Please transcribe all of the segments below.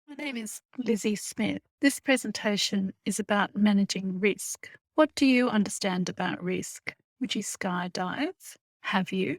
My name is Lizzy Smith. This presentation is about managing risk. What do you understand about risk? Would you skydive? Have you?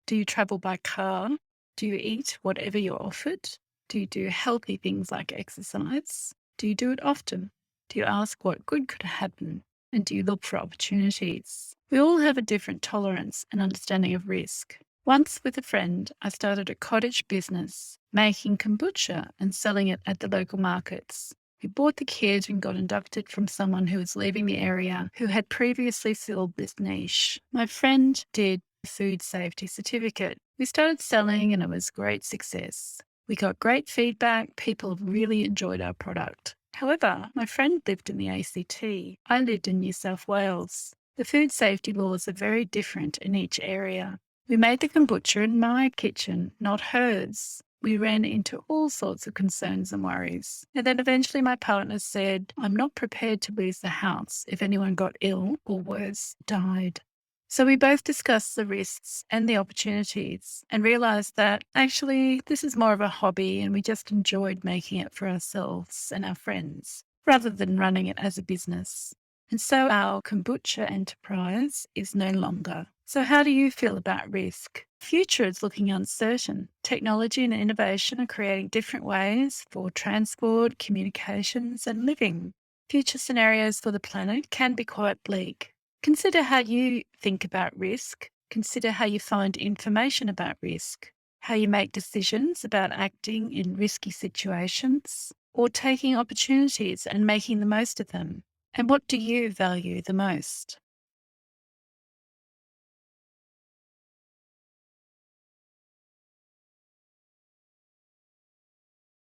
Do you travel by car? Do you eat whatever you're offered? Do you do healthy things like exercise? Do you do it often? Do you ask what good could happen? And do you look for opportunities? We all have a different tolerance and understanding of risk. Once, with a friend, I started a cottage business, making kombucha and selling it at the local markets. We bought the kit and got inducted from someone who was leaving the area who had previously filled this niche. My friend did a food safety certificate. We started selling and it was a great success. We got great feedback. People really enjoyed our product. However, my friend lived in the ACT. I lived in New South Wales. The food safety laws are very different in each area. We made the kombucha in my kitchen, not hers. We ran into all sorts of concerns and worries. And then eventually my partner said, I'm not prepared to lose the house if anyone got ill or worse, died. So we both discussed the risks and the opportunities and realised that actually this is more of a hobby and we just enjoyed making it for ourselves and our friends rather than running it as a business. And so our kombucha enterprise is no longer. So how do you feel about risk? The future is looking uncertain. Technology and innovation are creating different ways for transport, communications, and living. Future scenarios for the planet can be quite bleak. Consider how you think about risk. Consider how you find information about risk, how you make decisions about acting in risky situations or taking opportunities and making the most of them. And what do you value the most?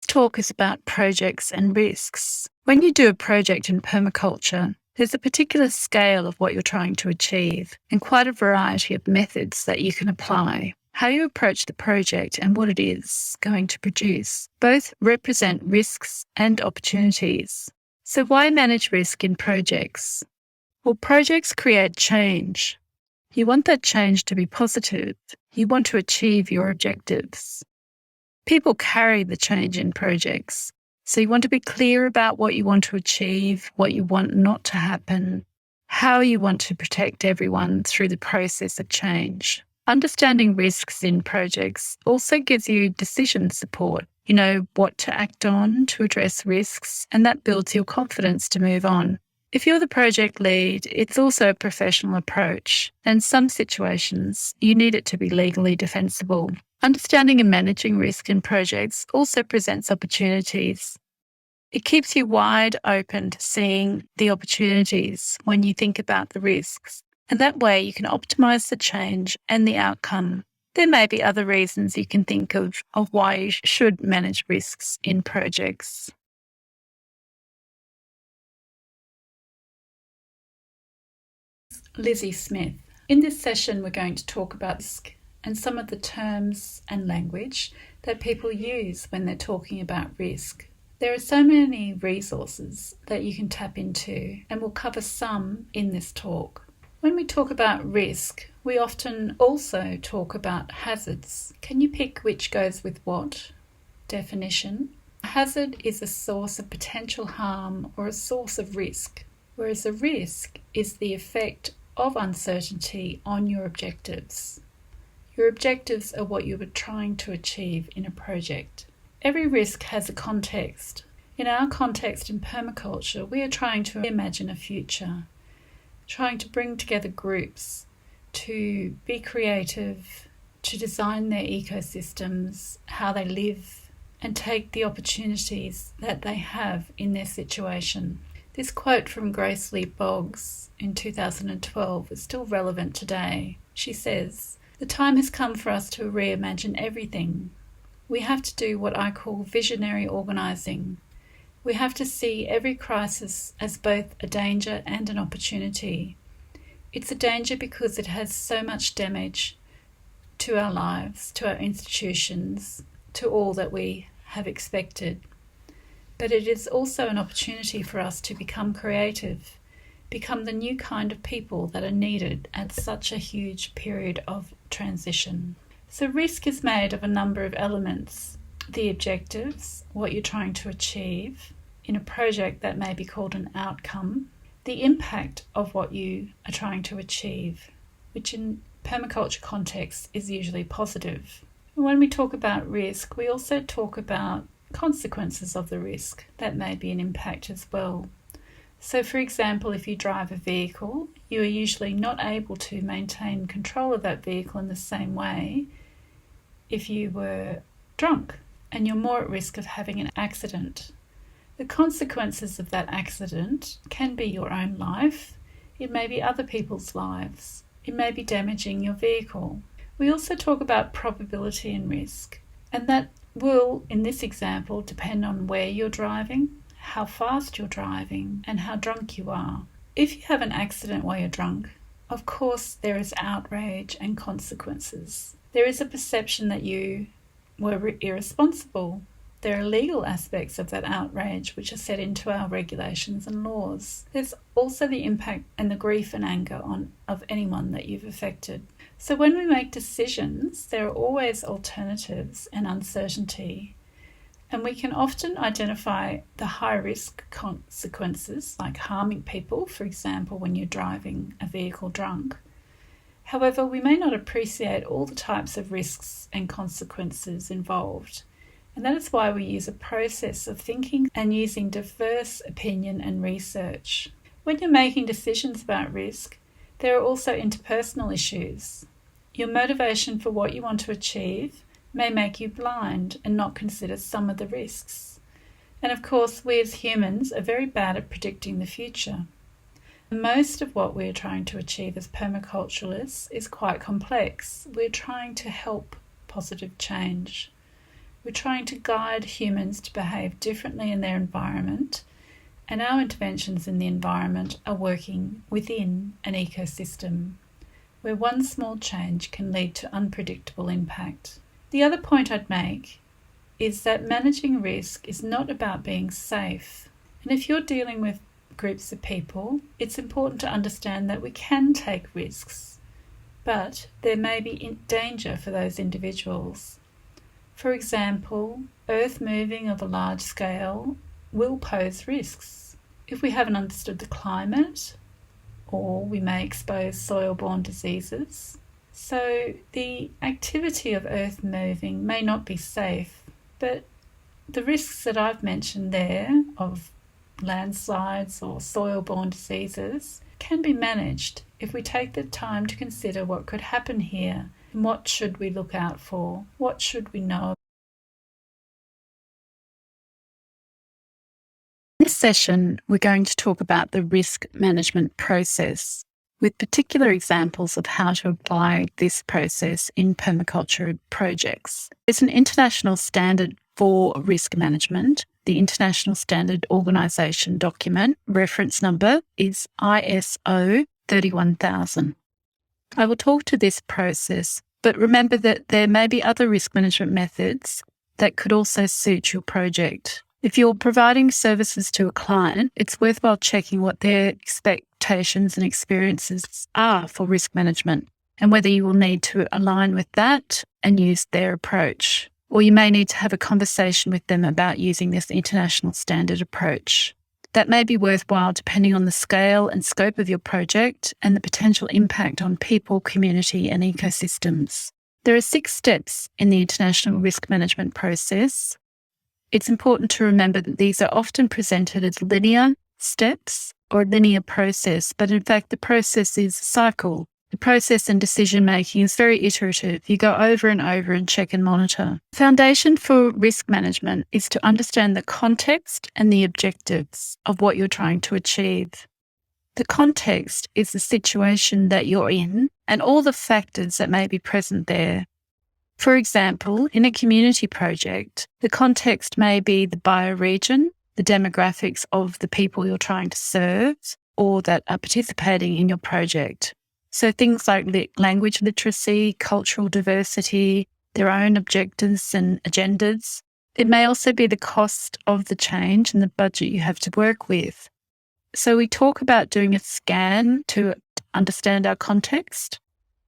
Talk is about projects and risks. When you do a project in permaculture, there's a particular scale of what you're trying to achieve and quite a variety of methods that you can apply. How you approach the project and what it is going to produce both represent risks and opportunities. So why manage risk in projects? Well, projects create change. You want that change to be positive. You want to achieve your objectives. People carry the change in projects. So you want to be clear about what you want to achieve, what you want not to happen, how you want to protect everyone through the process of change. Understanding risks in projects also gives you decision support. You know what to act on to address risks, and that builds your confidence to move on. If you're the project lead, it's also a professional approach. And in some situations, you need it to be legally defensible. Understanding and managing risk in projects also presents opportunities. It keeps you wide open to seeing the opportunities when you think about the risks. And that way you can optimize the change and the outcome. There may be other reasons you can think of why you should manage risks in projects. Lizzy Smith. In this session, we're going to talk about risk and some of the terms and language that people use when they're talking about risk. There are so many resources that you can tap into, and we'll cover some in this talk. When we talk about risk, we often also talk about hazards. Can you pick which goes with what? Definition. A hazard is a source of potential harm or a source of risk, whereas a risk is the effect of uncertainty on your objectives. Your objectives are what you are trying to achieve in a project. Every risk has a context. In our context in permaculture, we are trying to imagine a future, trying to bring together groups to be creative, to design their ecosystems, how they live, and take the opportunities that they have in their situation. This quote from Grace Lee Boggs in 2012 is still relevant today. She says, "The time has come for us to reimagine everything. We have to do what I call visionary organising. We have to see every crisis as both a danger and an opportunity. It's a danger because it has so much damage to our lives, to our institutions, to all that we have expected. But it is also an opportunity for us to become creative, become the new kind of people that are needed at such a huge period of transition." So risk is made of a number of elements. the objectives, what you're trying to achieve in a project that may be called an outcome, the impact of what you are trying to achieve, which in permaculture context is usually positive. And when we talk about risk, we also talk about consequences of the risk. That may be an impact as well. So for example, if you drive a vehicle, you are usually not able to maintain control of that vehicle in the same way if you were drunk, and you're more at risk of having an accident. The consequences of that accident can be your own life, it may be other people's lives, it may be damaging your vehicle. We also talk about probability and risk, and that will, in this example, depend on where you're driving, how fast you're driving, and how drunk you are. If you have an accident while you're drunk, of course there is outrage and consequences. There is a perception that you were irresponsible. There are legal aspects of that outrage which are set into our regulations and laws. There's also the impact and the grief and anger of anyone that you've affected. So when we make decisions, there are always alternatives and uncertainty. And we can often identify the high-risk consequences, like harming people, for example, when you're driving a vehicle drunk. However, we may not appreciate all the types of risks and consequences involved. And that is why we use a process of thinking and using diverse opinion and research. When you're making decisions about risk, there are also interpersonal issues. Your motivation for what you want to achieve may make you blind and not consider some of the risks. And of course, we as humans are very bad at predicting the future. Most of what we're trying to achieve as permaculturalists is quite complex. We're trying to help positive change. We're trying to guide humans to behave differently in their environment, and our interventions in the environment are working within an ecosystem where one small change can lead to unpredictable impact. The other point I'd make is that managing risk is not about being safe. And if you're dealing with groups of people, it's important to understand that we can take risks, but there may be danger for those individuals. For example, earth moving of a large scale will pose risks. If we haven't understood the climate, or we may expose soil-borne diseases. So the activity of earth moving may not be safe, but the risks that I've mentioned there of landslides or soil-borne diseases can be managed if we take the time to consider what could happen here and what should we look out for, what should we know. In this session, we're going to talk about the risk management process, with particular examples of how to apply this process in permaculture projects. There's an international standard for risk management. The International Standard Organisation document reference number is ISO 31000. I will talk to this process, but remember that there may be other risk management methods that could also suit your project. If you're providing services to a client, it's worthwhile checking what their expectations and experiences are for risk management and whether you will need to align with that and use their approach. Or you may need to have a conversation with them about using this international standard approach. That may be worthwhile depending on the scale and scope of your project and the potential impact on people, community, and ecosystems. There are 6 steps in the international risk management process. It's important to remember that these are often presented as linear steps or a linear process, but in fact the process is a cycle. The process and decision making is very iterative. You go over and check and monitor. The foundation for risk management is to understand the context and the objectives of what you're trying to achieve. The context is the situation that you're in and all the factors that may be present there. For example, in a community project, the context may be the bioregion, the demographics of the people you're trying to serve or that are participating in your project. So things like language literacy, cultural diversity, their own objectives and agendas. It may also be the cost of the change and the budget you have to work with. So we talk about doing a scan to understand our context,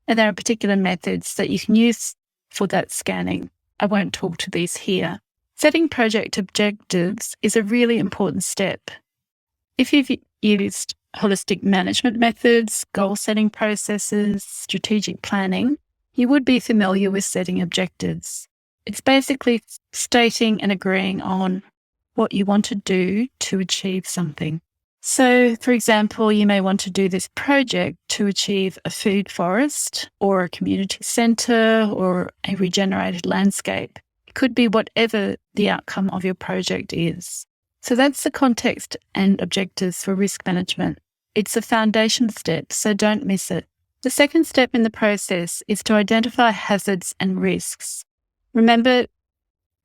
and there are particular methods that you can use for that scanning. I won't talk to these here. Setting project objectives is a really important step. If you've used holistic management methods, goal-setting processes, strategic planning, you would be familiar with setting objectives. It's basically stating and agreeing on what you want to do to achieve something. So, for example, you may want to do this project to achieve a food forest or a community centre or a regenerated landscape. It could be whatever the outcome of your project is. So that's the context and objectives for risk management. It's a foundation step, so don't miss it. The second step in the process is to identify hazards and risks. Remember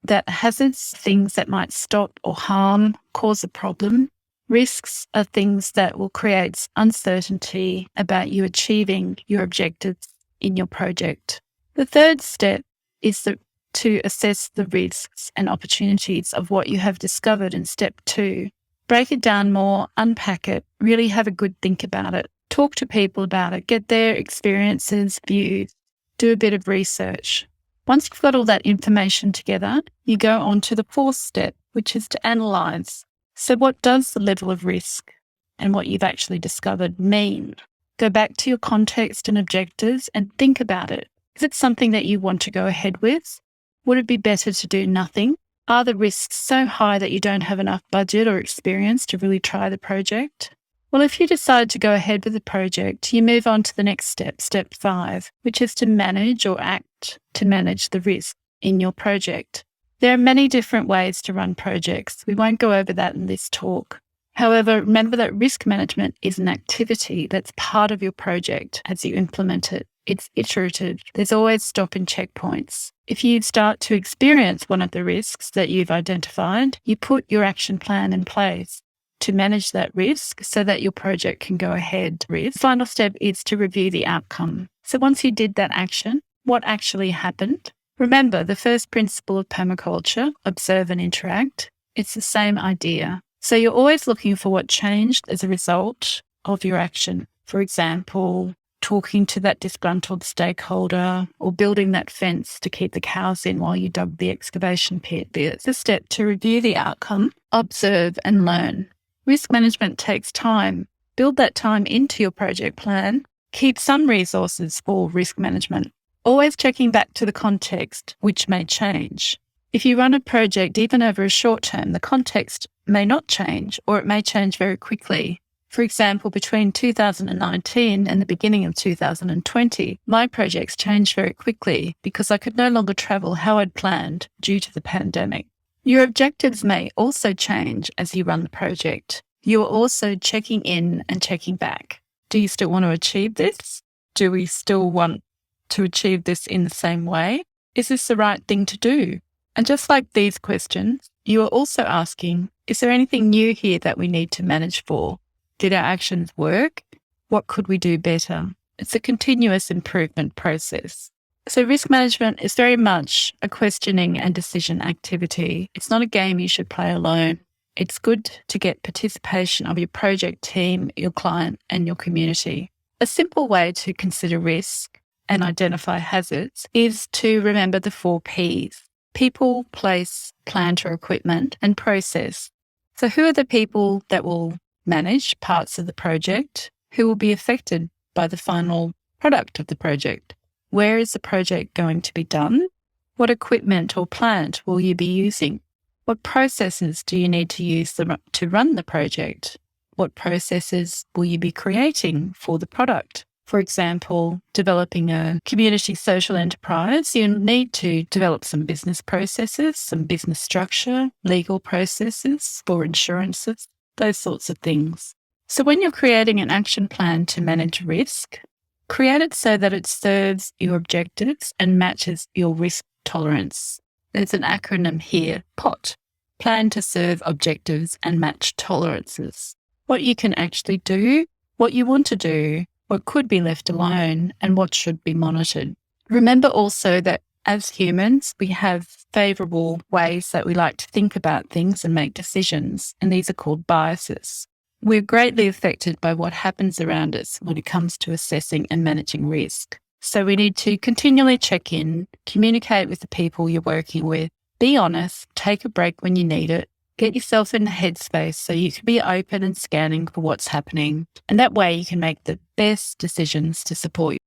that hazards, things that might stop or harm, cause a problem. Risks are things that will create uncertainty about you achieving your objectives in your project. The third step is to assess the risks and opportunities of what you have discovered in step 2. Break it down more, unpack it, really have a good think about it. Talk to people about it, get their experiences, views, do a bit of research. Once you've got all that information together, you go on to the fourth step, which is to analyse. So what does the level of risk and what you've actually discovered mean? Go back to your context and objectives and think about it. Is it something that you want to go ahead with? Would it be better to do nothing? Are the risks so high that you don't have enough budget or experience to really try the project? Well, if you decide to go ahead with the project, you move on to the next step, step 5, which is to manage or act to manage the risk in your project. There are many different ways to run projects. We won't go over that in this talk. However, remember that risk management is an activity that's part of your project as you implement it. It's iterative. There's always stop and checkpoints. If you start to experience one of the risks that you've identified, you put your action plan in place to manage that risk so that your project can go ahead. The final step is to review the outcome. So once you did that action, what actually happened? Remember, the first principle of permaculture, observe and interact, it's the same idea. So you're always looking for what changed as a result of your action. For example, talking to that disgruntled stakeholder or building that fence to keep the cows in while you dug the excavation pit. It's a step to review the outcome, observe and learn. Risk management takes time. Build that time into your project plan. Keep some resources for risk management. Always checking back to the context, which may change. If you run a project, even over a short term, the context may not change, or it may change very quickly. For example, between 2019 and the beginning of 2020, my projects changed very quickly because I could no longer travel how I'd planned due to the pandemic. Your objectives may also change as you run the project. You are also checking in and checking back. Do you still want to achieve this? Do we still want to achieve this in the same way? Is this the right thing to do? And just like these questions, you are also asking, is there anything new here that we need to manage for? Did our actions work? What could we do better? It's a continuous improvement process. So risk management is very much a questioning and decision activity. It's not a game you should play alone. It's good to get participation of your project team, your client, and your community. A simple way to consider risk and identify hazards is to remember the 4 Ps: people, place, plant or equipment, and process. So who are the people that will manage parts of the project? Who will be affected by the final product of the project? Where is the project going to be done? What equipment or plant will you be using? What processes do you need to use to run the project? What processes will you be creating for the product? For example, developing a community social enterprise, you need to develop some business processes, some business structure, legal processes for insurances, those sorts of things. So when you're creating an action plan to manage risk, create it so that it serves your objectives and matches your risk tolerance. There's an acronym here, POT, Plan to Serve Objectives and Match Tolerances. What you can actually do, what you want to do, what could be left alone, and what should be monitored. Remember also that as humans, we have favourable ways that we like to think about things and make decisions, and these are called biases. We're greatly affected by what happens around us when it comes to assessing and managing risk. So we need to continually check in, communicate with the people you're working with, Be honest, take a break when you need it, get yourself in the headspace so you can be open and scanning for what's happening. And that way you can make the best decisions to support you.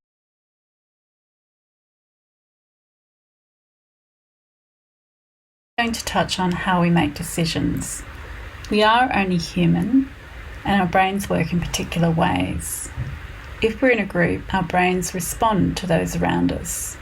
I'm going to touch on how we make decisions. We are only human, and our brains work in particular ways. If we're in a group, our brains respond to those around us.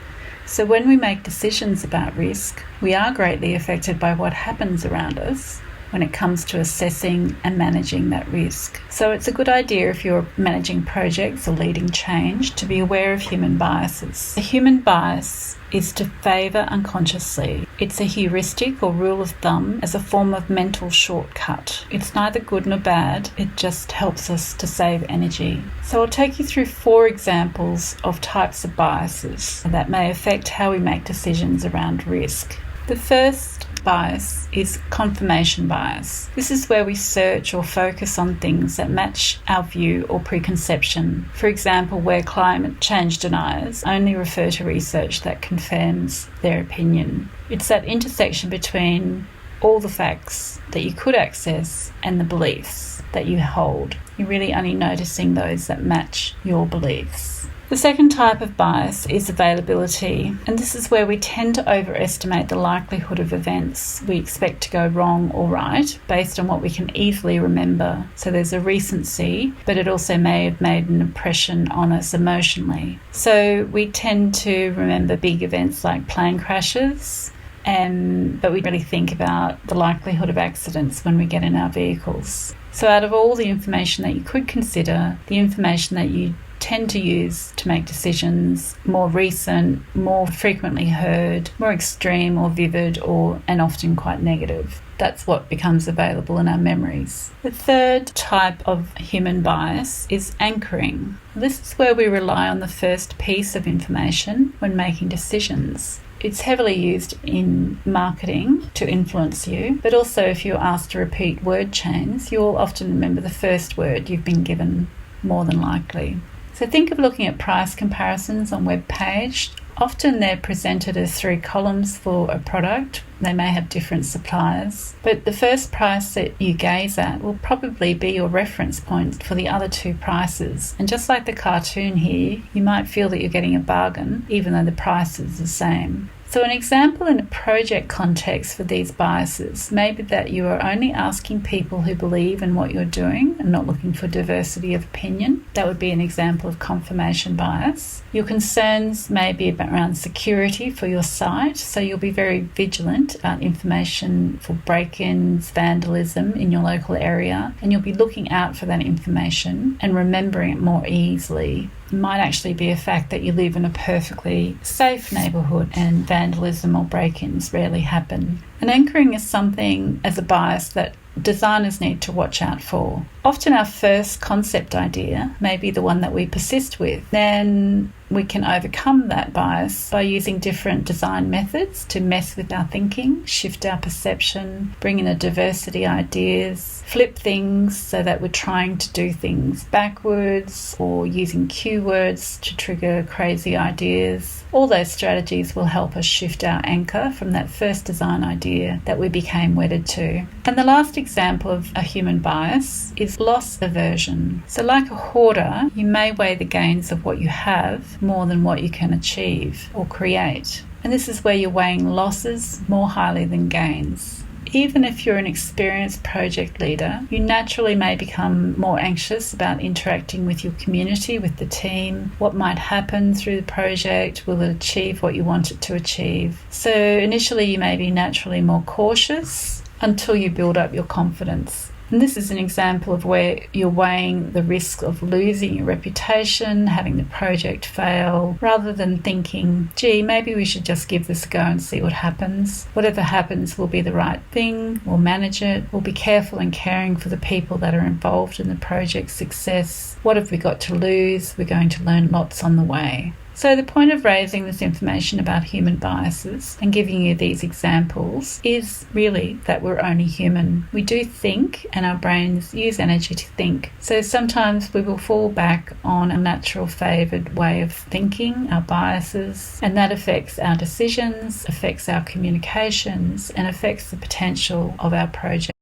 So when we make decisions about risk, we are greatly affected by what happens around us when it comes to assessing and managing that risk. So it's a good idea if you're managing projects or leading change to be aware of human biases. A human bias is to favour unconsciously. It's a heuristic or rule of thumb as a form of mental shortcut. It's neither good nor bad, it just helps us to save energy. So I'll take you through 4 examples of types of biases that may affect how we make decisions around risk. The first bias is confirmation bias. This is where we search or focus on things that match our view or preconception. For example, where climate change deniers only refer to research that confirms their opinion. It's that intersection between all the facts that you could access and the beliefs that you hold. You're really only noticing those that match your beliefs. The second type of bias is availability, and this is where we tend to overestimate the likelihood of events we expect to go wrong or right based on what we can easily remember. So there's a recency, but it also may have made an impression on us emotionally. So we tend to remember big events like plane crashes, but we really think about the likelihood of accidents when we get in our vehicles. So out of all the information that you could consider, the information that you tend to use to make decisions, more recent, more frequently heard, more extreme or vivid, and often quite negative. That's what becomes available in our memories. The third type of human bias is anchoring. This is where we rely on the first piece of information when making decisions. It's heavily used in marketing to influence you, but also if you're asked to repeat word chains, you'll often remember the first word you've been given, more than likely. So think of looking at price comparisons on web page. Often they're presented as 3 columns for a product. They may have different suppliers, but the first price that you gaze at will probably be your reference point for the other 2 prices. And just like the cartoon here, you might feel that you're getting a bargain even though the price is the same. So an example in a project context for these biases may be that you are only asking people who believe in what you're doing and not looking for diversity of opinion. That would be an example of confirmation bias. Your concerns may be around security for your site, so you'll be very vigilant about information for break-ins, vandalism in your local area, and you'll be looking out for that information and remembering it more easily. It might actually be a fact that you live in a perfectly safe neighbourhood and vandalism or break-ins rarely happen. And anchoring is something as a bias that designers need to watch out for. Often our first concept idea may be the one that we persist with. Then we can overcome that bias by using different design methods to mess with our thinking, shift our perception, bring in a diversity ideas, flip things so that we're trying to do things backwards or using keywords to trigger crazy ideas. All those strategies will help us shift our anchor from that first design idea that we became wedded to. And the last example of a human bias is loss aversion. So like a hoarder, you may weigh the gains of what you have more than what you can achieve or create. And this is where you're weighing losses more highly than gains. Even if you're an experienced project leader, you naturally may become more anxious about interacting with your community, with the team, what might happen through the project, will it achieve what you want it to achieve. So initially you may be naturally more cautious until you build up your confidence. And this is an example of where you're weighing the risk of losing your reputation, having the project fail, rather than thinking, gee, maybe we should just give this a go and see what happens. Whatever happens will be the right thing, we'll manage it, we'll be careful and caring for the people that are involved in the project's success. What have we got to lose? We're going to learn lots on the way. So the point of raising this information about human biases and giving you these examples is really that we're only human. We do think, and our brains use energy to think. So sometimes we will fall back on a natural favoured way of thinking, our biases, and that affects our decisions, affects our communications, and affects the potential of our project.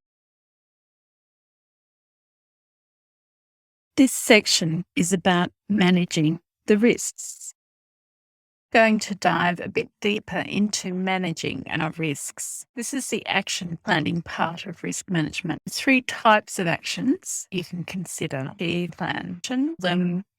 This section is about managing the risks. Going to dive a bit deeper into managing our risks. This is the action planning part of risk management. 3 types of actions you can consider. The plan,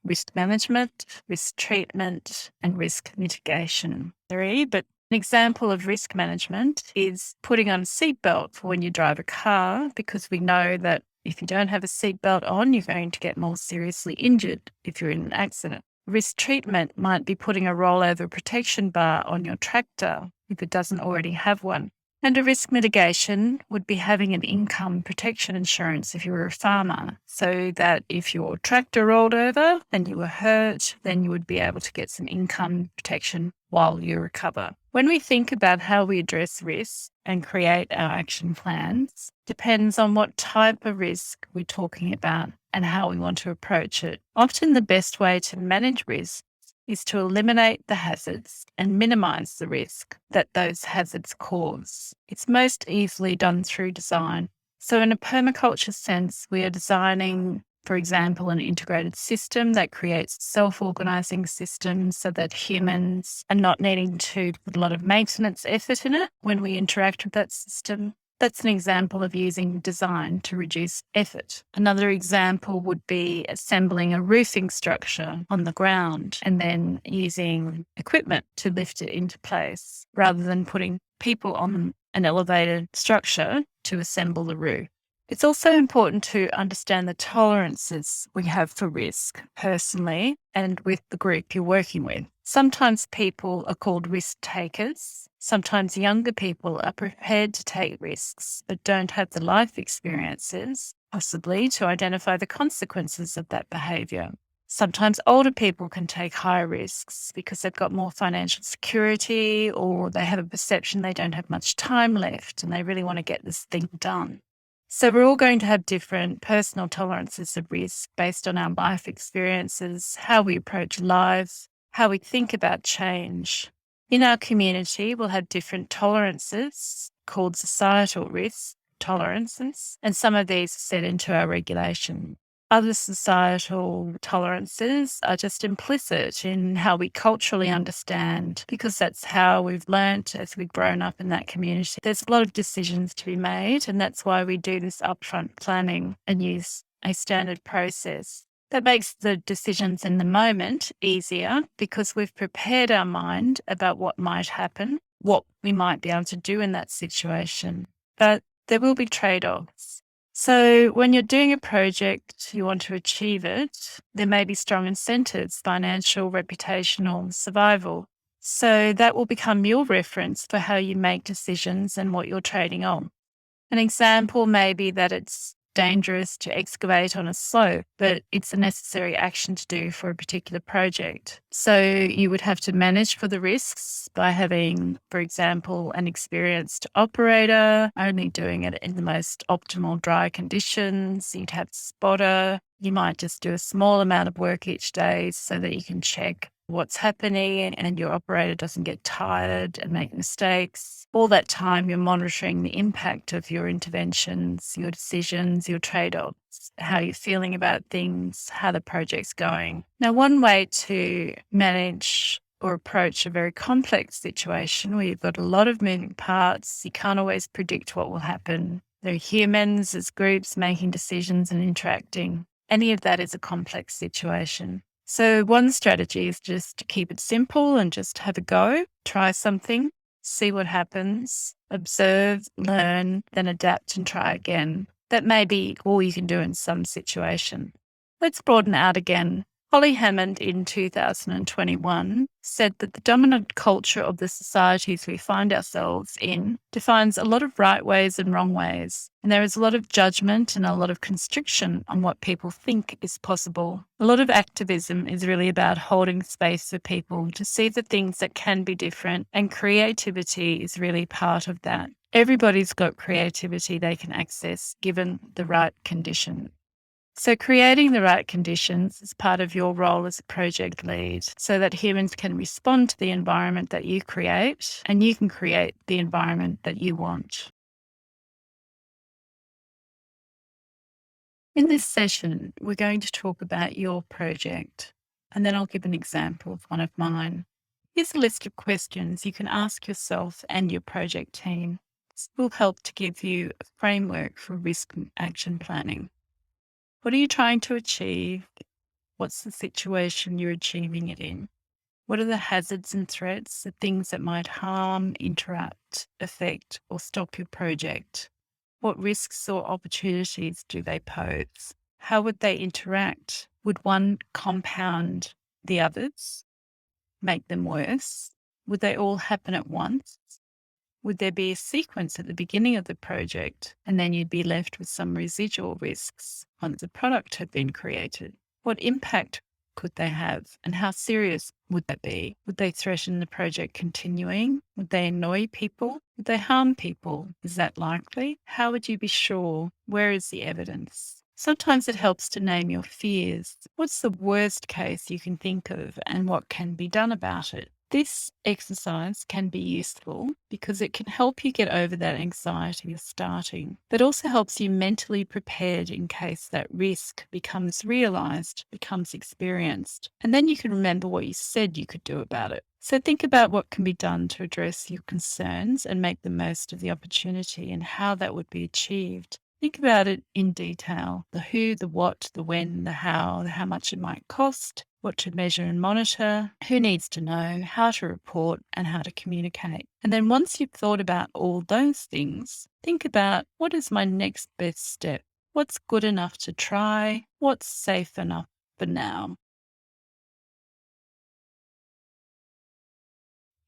risk management, risk treatment, and risk mitigation. But an example of risk management is putting on a seatbelt for when you drive a car, because we know that if you don't have a seatbelt on, you're going to get more seriously injured if you're in an accident. Risk treatment might be putting a rollover protection bar on your tractor if it doesn't already have one. And a risk mitigation would be having an income protection insurance if you were a farmer, so that if your tractor rolled over and you were hurt, then you would be able to get some income protection while you recover. When we think about how we address risk and create our action plans, depends on what type of risk we're talking about and how we want to approach it. Often the best way to manage risk is to eliminate the hazards and minimize the risk that those hazards cause. It's most easily done through design. So in a permaculture sense, we are designing, for example, an integrated system that creates self-organizing systems so that humans are not needing to put a lot of maintenance effort in it when we interact with that system. That's an example of using design to reduce effort. Another example would be assembling a roofing structure on the ground and then using equipment to lift it into place, rather than putting people on an elevated structure to assemble the roof. It's also important to understand the tolerances we have for risk personally and with the group you're working with. Sometimes people are called risk takers. Sometimes younger people are prepared to take risks but don't have the life experiences, possibly, to identify the consequences of that behaviour. Sometimes older people can take higher risks because they've got more financial security, or they have a perception they don't have much time left and they really want to get this thing done. So we're all going to have different personal tolerances of risk based on our life experiences, how we approach life, how we think about change. In our community, we'll have different tolerances called societal risk tolerances, and some of these are set into our regulation. Other societal tolerances are just implicit in how we culturally understand, because that's how we've learnt as we've grown up in that community. There's a lot of decisions to be made, and that's why we do this upfront planning and use a standard process. That makes the decisions in the moment easier because we've prepared our mind about what might happen, what we might be able to do in that situation. But there will be trade-offs. So when you're doing a project, you want to achieve it, there may be strong incentives, financial, reputational, survival. So that will become your reference for how you make decisions and what you're trading on. An example may be that it's dangerous to excavate on a slope, but it's a necessary action to do for a particular project. So you would have to manage for the risks by having, for example, an experienced operator, only doing it in the most optimal dry conditions. You'd have a spotter. You might just do a small amount of work each day so that you can check what's happening and your operator doesn't get tired and make mistakes. All that time, you're monitoring the impact of your interventions, your decisions, your trade-offs, how you're feeling about things, how the project's going. Now, one way to manage or approach a very complex situation where you've got a lot of moving parts, you can't always predict what will happen. There are humans as groups making decisions and interacting. Any of that is a complex situation. So one strategy is just to keep it simple and just have a go, try something, see what happens, observe, learn, then adapt and try again. That may be all you can do in some situation. Let's broaden out again. Holly Hammond in 2021 said that the dominant culture of the societies we find ourselves in defines a lot of right ways and wrong ways. And there is a lot of judgment and a lot of constriction on what people think is possible. A lot of activism is really about holding space for people to see the things that can be different, and creativity is really part of that. Everybody's got creativity they can access given the right conditions. So creating the right conditions is part of your role as a project lead so that humans can respond to the environment that you create and you can create the environment that you want. In this session, we're going to talk about your project, and then I'll give an example of one of mine. Here's a list of questions you can ask yourself and your project team. This will help to give you a framework for risk action planning. What are you trying to achieve? What's the situation you're achieving it in? What are the hazards and threats, the things that might harm, interrupt, affect, or stop your project? What risks or opportunities do they pose? How would they interact? Would one compound the others, make them worse? Would they all happen at once? Would there be a sequence at the beginning of the project and then you'd be left with some residual risks once the product had been created? What impact could they have and how serious would that be? Would they threaten the project continuing? Would they annoy people? Would they harm people? Is that likely? How would you be sure? Where is the evidence? Sometimes it helps to name your fears. What's the worst case you can think of and what can be done about it? This exercise can be useful because it can help you get over that anxiety of starting, but also helps you mentally prepared in case that risk becomes realized, becomes experienced, and then you can remember what you said you could do about it. So think about what can be done to address your concerns and make the most of the opportunity and how that would be achieved. Think about it in detail: the who, the what, the when, the how much it might cost, what to measure and monitor, who needs to know, how to report, and how to communicate. And then once you've thought about all those things, think about what is my next best step? What's good enough to try? What's safe enough for now?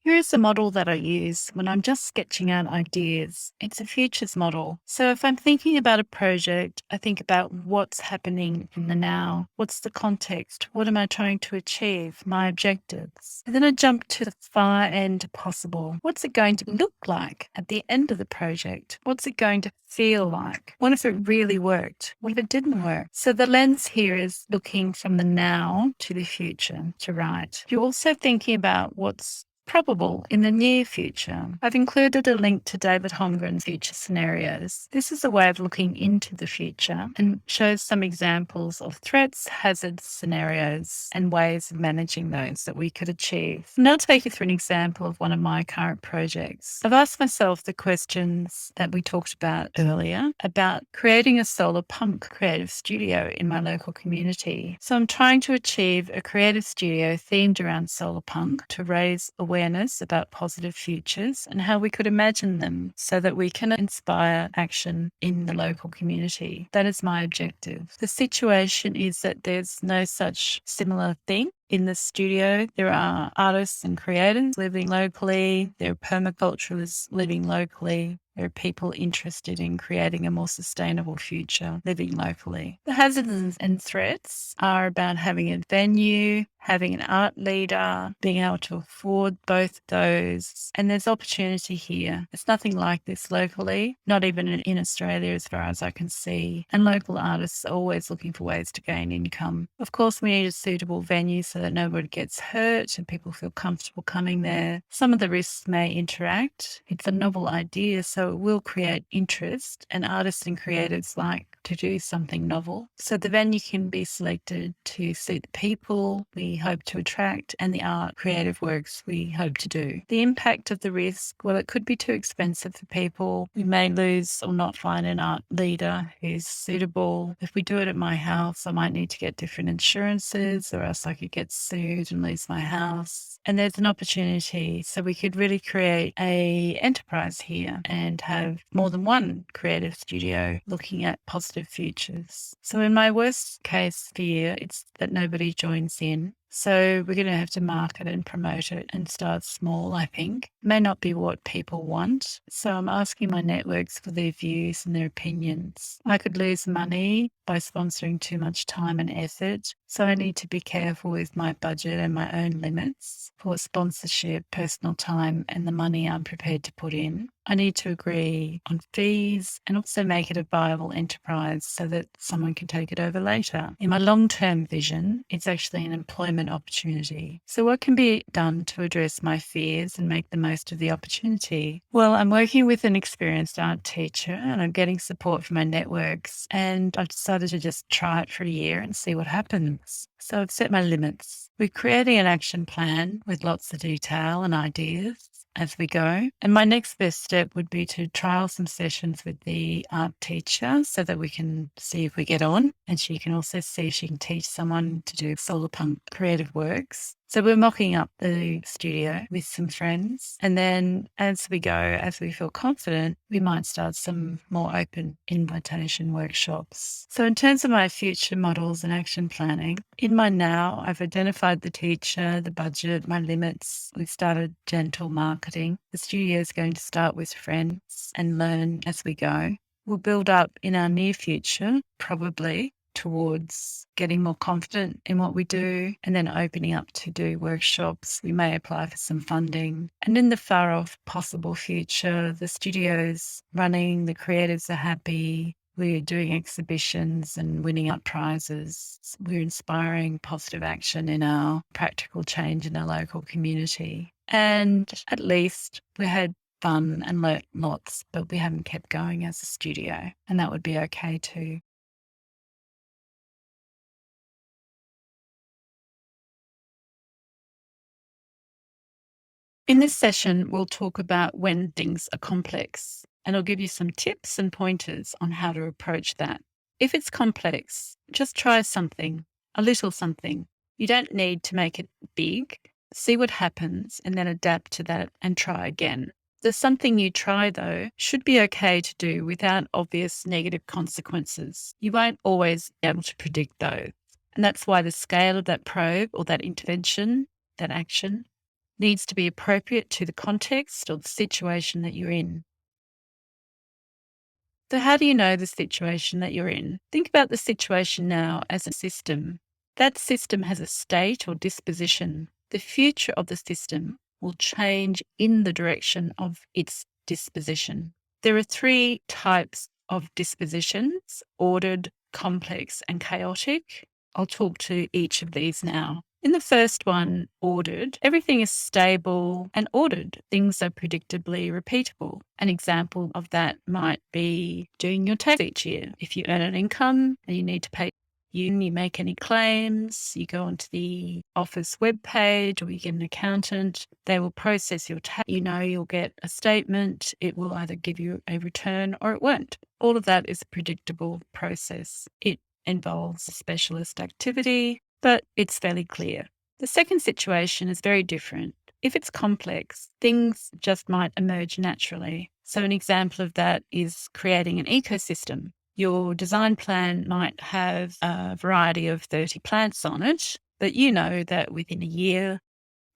Here is a model that I use when I'm just sketching out ideas. It's a futures model. So if I'm thinking about a project, I think about what's happening in the now. What's the context? What am I trying to achieve? My objectives. And then I jump to the far end possible. What's it going to look like at the end of the project? What's it going to feel like? What if it really worked? What if it didn't work? So the lens here is looking from the now to the future, to right. You're also thinking about what's probable in the near future. I've included a link to David Holmgren's future scenarios. This is a way of looking into the future and shows some examples of threats, hazards, scenarios, and ways of managing those that we could achieve. And I'll take you through an example of one of my current projects. I've asked myself the questions that we talked about earlier about creating a solar punk creative studio in my local community. So I'm trying to achieve a creative studio themed around solar punk to raise awareness about positive futures and how we could imagine them so that we can inspire action in the local community. That is my objective. The situation is that there's no such similar thing. In the studio, there are artists and creators living locally. There are permaculturists living locally. There are people interested in creating a more sustainable future living locally. The hazards and threats are about having a venue, having an art leader, being able to afford both those. And there's opportunity here. It's nothing like this locally, not even in Australia as far as I can see. And local artists are always looking for ways to gain income. Of course, we need a suitable venue so that nobody gets hurt and people feel comfortable coming there. Some of the risks may interact. It's a novel idea, so it will create interest, and artists and creatives like to do something novel. So the venue can be selected to suit the people we hope to attract and the art creative works we hope to do. The impact of the risk, well, it could be too expensive for people. We may lose or not find an art leader who's suitable. If we do it at my house, I might need to get different insurances, or else I could get get sued and lose my house. And there's an opportunity. So we could really create a enterprise here and have more than one creative studio looking at positive futures. So in my worst case fear, it's that nobody joins in. So we're going to have to market and promote it and start small, I think. May not be what people want. So I'm asking my networks for their views and their opinions. I could lose money by sponsoring too much time and effort. So I need to be careful with my budget and my own limits for sponsorship, personal time, and the money I'm prepared to put in. I need to agree on fees and also make it a viable enterprise so that someone can take it over later. In my long-term vision, it's actually an employment opportunity. So what can be done to address my fears and make the most of the opportunity? Well, I'm working with an experienced art teacher and I'm getting support from my networks, and I've decided to just try it for a year and see what happens. So I've set my limits. We're creating an action plan with lots of detail and ideas as we go. And my next best step would be to trial some sessions with the art teacher so that we can see if we get on. And she can also see if she can teach someone to do solar punk creative works. So we're mocking up the studio with some friends. And then as we go, as we feel confident, we might start some more open invitation workshops. So in terms of my future models and action planning, in my now, I've identified the teacher, the budget, my limits. We've started gentle marketing. The studio is going to start with friends and learn as we go. We'll build up in our near future, probably towards getting more confident in what we do and then opening up to do workshops. We may apply for some funding. And in the far off possible future, the studio's running, the creatives are happy. We're doing exhibitions and winning out prizes. We're inspiring positive action in our practical change in our local community. And at least we had fun and learnt lots, but we haven't kept going as a studio. And that would be okay too. In this session, we'll talk about when things are complex, and I'll give you some tips and pointers on how to approach that. If it's complex, just try something, a little something. You don't need to make it big. See what happens and then adapt to that and try again. The something you try, though, should be okay to do without obvious negative consequences. You won't always be able to predict those. And that's why the scale of that probe or that intervention, that action, needs to be appropriate to the context or the situation that you're in. So how do you know the situation that you're in? Think about the situation now as a system. That system has a state or disposition. The future of the system will change in the direction of its disposition. There are three types of dispositions: ordered, complex, and chaotic. I'll talk to each of these now. In the first one, ordered, everything is stable and ordered. Things are predictably repeatable. An example of that might be doing your tax each year. If you earn an income and you need to pay, you make any claims, you go onto the office webpage or you get an accountant, they will process your tax. You know you'll get a statement. It will either give you a return or it won't. All of that is a predictable process. It involves a specialist activity, but it's fairly clear. The second situation is very different. If it's complex, things just might emerge naturally. So an example of that is creating an ecosystem. Your design plan might have a variety of 30 plants on it, but you know that within a year,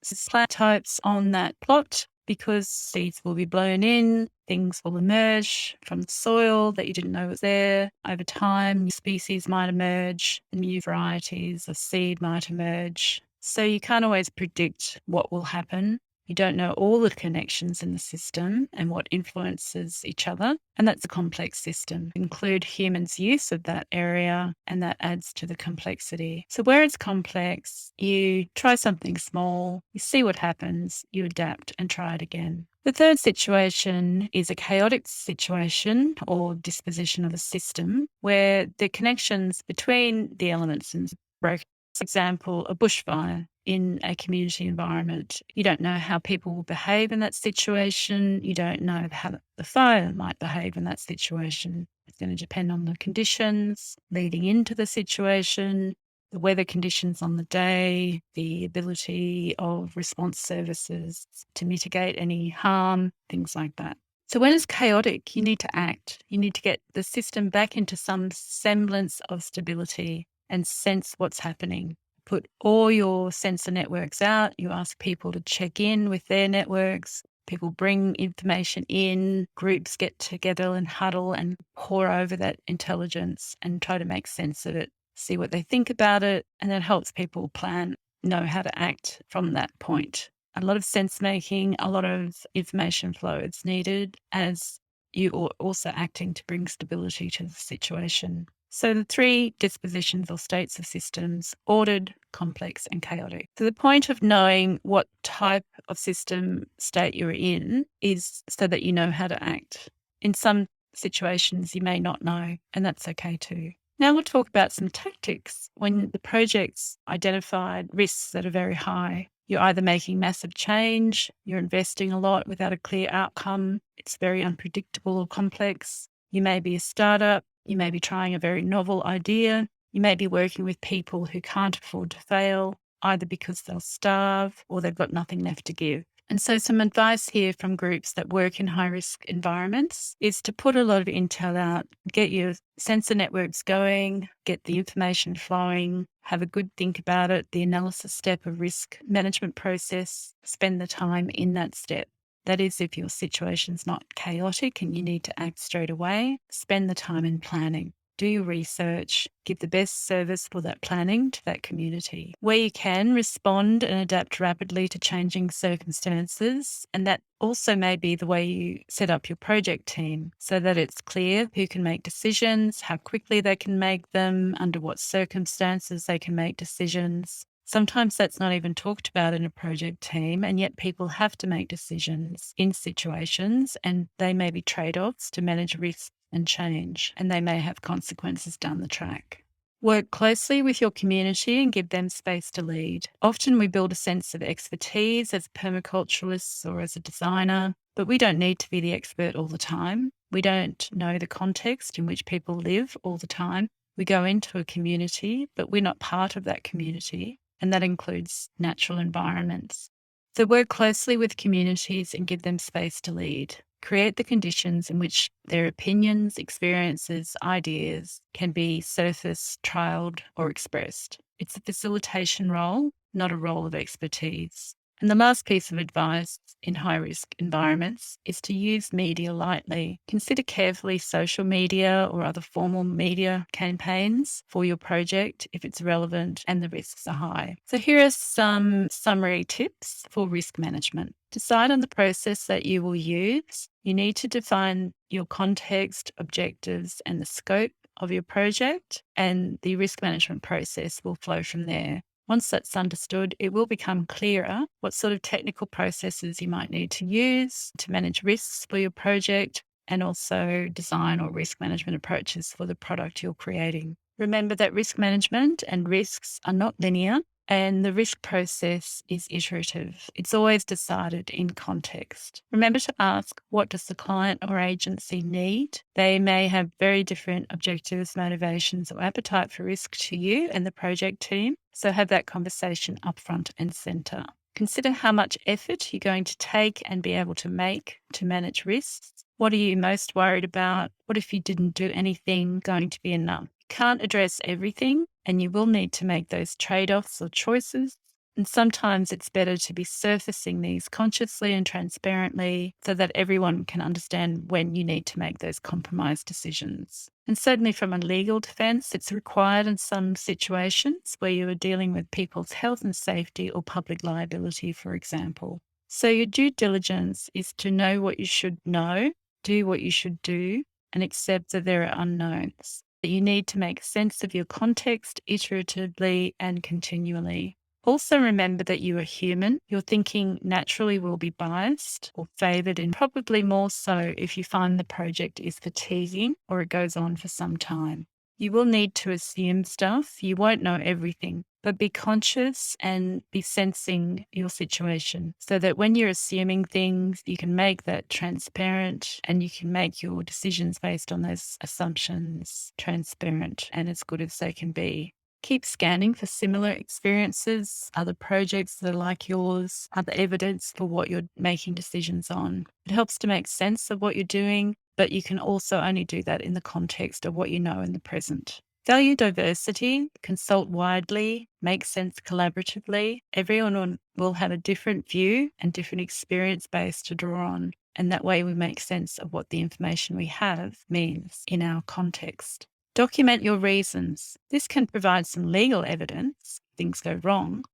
there's plant types on that plot because seeds will be blown in, things will emerge from the soil that you didn't know was there. Over time, new species might emerge, new varieties of seed might emerge. So you can't always predict what will happen. You don't know all the connections in the system and what influences each other. And that's a complex system. Include humans' use of that area, and that adds to the complexity. So where it's complex, you try something small, you see what happens, you adapt and try it again. The third situation is a chaotic situation or disposition of a system where the connections between the elements are broken. For example, a bushfire in a community environment. You don't know how people will behave in that situation. You don't know how the fire might behave in that situation. It's going to depend on the conditions leading into the situation, the weather conditions on the day, the ability of response services to mitigate any harm, things like that. So when it's chaotic, you need to act. You need to get the system back into some semblance of stability and sense what's happening. Put all your sensor networks out. You ask people to check in with their networks. People bring information in. Groups get together and huddle and pore over that intelligence and try to make sense of it, see what they think about it. And that helps people plan, know how to act from that point. A lot of sense making, a lot of information flow is needed as you are also acting to bring stability to the situation. So the three dispositions or states of systems: ordered, complex, and chaotic. So the point of knowing what type of system state you're in is so that you know how to act. In some situations, you may not know, and that's okay too. Now we'll talk about some tactics when the project's identified risks that are very high. You're either making massive change, you're investing a lot without a clear outcome, it's very unpredictable or complex. You may be a startup, you may be trying a very novel idea, you may be working with people who can't afford to fail, either because they'll starve or they've got nothing left to give. And so some advice here from groups that work in high-risk environments is to put a lot of intel out, get your sensor networks going, get the information flowing, have a good think about it, the analysis step of risk management process, spend the time in that step. That is, if your situation's not chaotic and you need to act straight away, spend the time in planning. Do your research, give the best service for that planning to that community. Where you can, respond and adapt rapidly to changing circumstances. And that also may be the way you set up your project team so that it's clear who can make decisions, how quickly they can make them, under what circumstances they can make decisions. Sometimes that's not even talked about in a project team, and yet people have to make decisions in situations, and they may be trade-offs to manage risk and change, and they may have consequences down the track. Work closely with your community and give them space to lead. Often we build a sense of expertise as permaculturalists or as a designer, but we don't need to be the expert all the time. We don't know the context in which people live all the time. We go into a community, but we're not part of that community, and that includes natural environments. So work closely with communities and give them space to lead. Create the conditions in which their opinions, experiences, ideas can be surfaced, trialled, or expressed. It's a facilitation role, not a role of expertise. And the last piece of advice in high-risk environments is to use media lightly. Consider carefully social media or other formal media campaigns for your project if it's relevant and the risks are high. So here are some summary tips for risk management. Decide on the process that you will use. You need to define your context, objectives, and the scope of your project, and the risk management process will flow from there. Once that's understood, it will become clearer what sort of technical processes you might need to use to manage risks for your project, and also design or risk management approaches for the product you're creating. Remember that risk management and risks are not linear, and the risk process is iterative. It's always decided in context. Remember to ask, what does the client or agency need? They may have very different objectives, motivations, or appetite for risk to you and the project team. So have that conversation upfront and centre. Consider how much effort you're going to take and be able to make to manage risks. What are you most worried about? What if you didn't do anything going to be enough? Can't address everything, and you will need to make those trade-offs or choices. And sometimes it's better to be surfacing these consciously and transparently so that everyone can understand when you need to make those compromise decisions. And certainly from a legal defence, it's required in some situations where you are dealing with people's health and safety or public liability, for example. So your due diligence is to know what you should know, do what you should do, and accept that there are unknowns. You need to make sense of your context iteratively and continually. Also remember that you are human. Your thinking naturally will be biased or favoured, and probably more so if you find the project is fatiguing or it goes on for some time. You will need to assume stuff. You won't know everything, but be conscious and be sensing your situation so that when you're assuming things, you can make that transparent and you can make your decisions based on those assumptions transparent and as good as they can be. Keep scanning for similar experiences, other projects that are like yours, other evidence for what you're making decisions on. It helps to make sense of what you're doing, but you can also only do that in the context of what you know in the present. Value diversity, consult widely, make sense collaboratively. Everyone will have a different view and different experience base to draw on. And that way we make sense of what the information we have means in our context. Document your reasons. This can provide some legal evidence if things go wrong,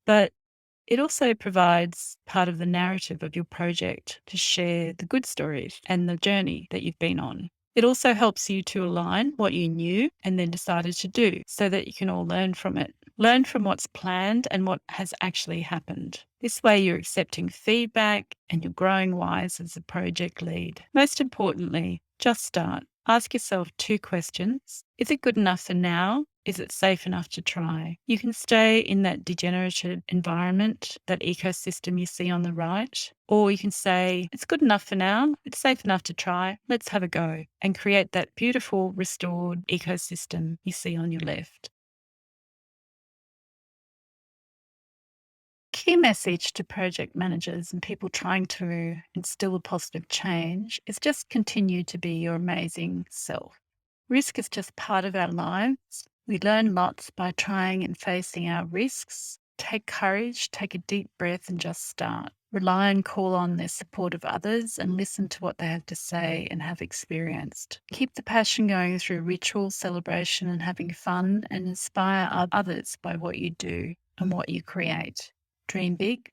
but it also provides part of the narrative of your project to share the good stories and the journey that you've been on. It also helps you to align what you knew and then decided to do so that you can all learn from it. Learn from what's planned and what has actually happened. This way you're accepting feedback and you're growing wise as a project lead. Most importantly, just start. Ask yourself 2 questions. Is it good enough for now? Is it safe enough to try? You can stay in that degenerative environment, that ecosystem you see on the right, or you can say, it's good enough for now, it's safe enough to try, let's have a go, and create that beautiful restored ecosystem you see on your left. Key message to project managers and people trying to instill a positive change is just continue to be your amazing self. Risk is just part of our lives. We learn lots by trying and facing our risks. Take courage, take a deep breath and just start. Rely and call on the support of others and listen to what they have to say and have experienced. Keep the passion going through ritual, celebration and having fun, and inspire others by what you do and what you create. Dream big,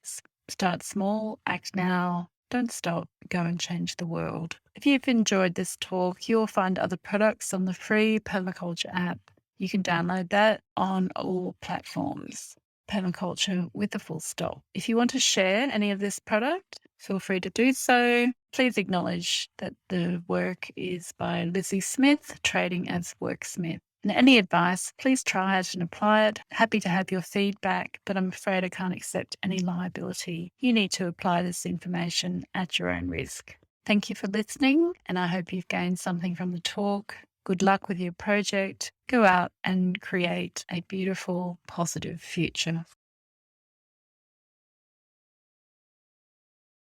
start small, act now. Don't stop, go and change the world. If you've enjoyed this talk, you'll find other products on the free Permaculture app. You can download that on all platforms. Permaculture with a full stop. If you want to share any of this product, feel free to do so. Please acknowledge that the work is by Lizzy Smith, trading as WorkSmith. And any advice, please try it and apply it. Happy to have your feedback, but I'm afraid I can't accept any liability. You need to apply this information at your own risk. Thank you for listening, and I hope you've gained something from the talk. Good luck with your project. Go out and create a beautiful, positive future.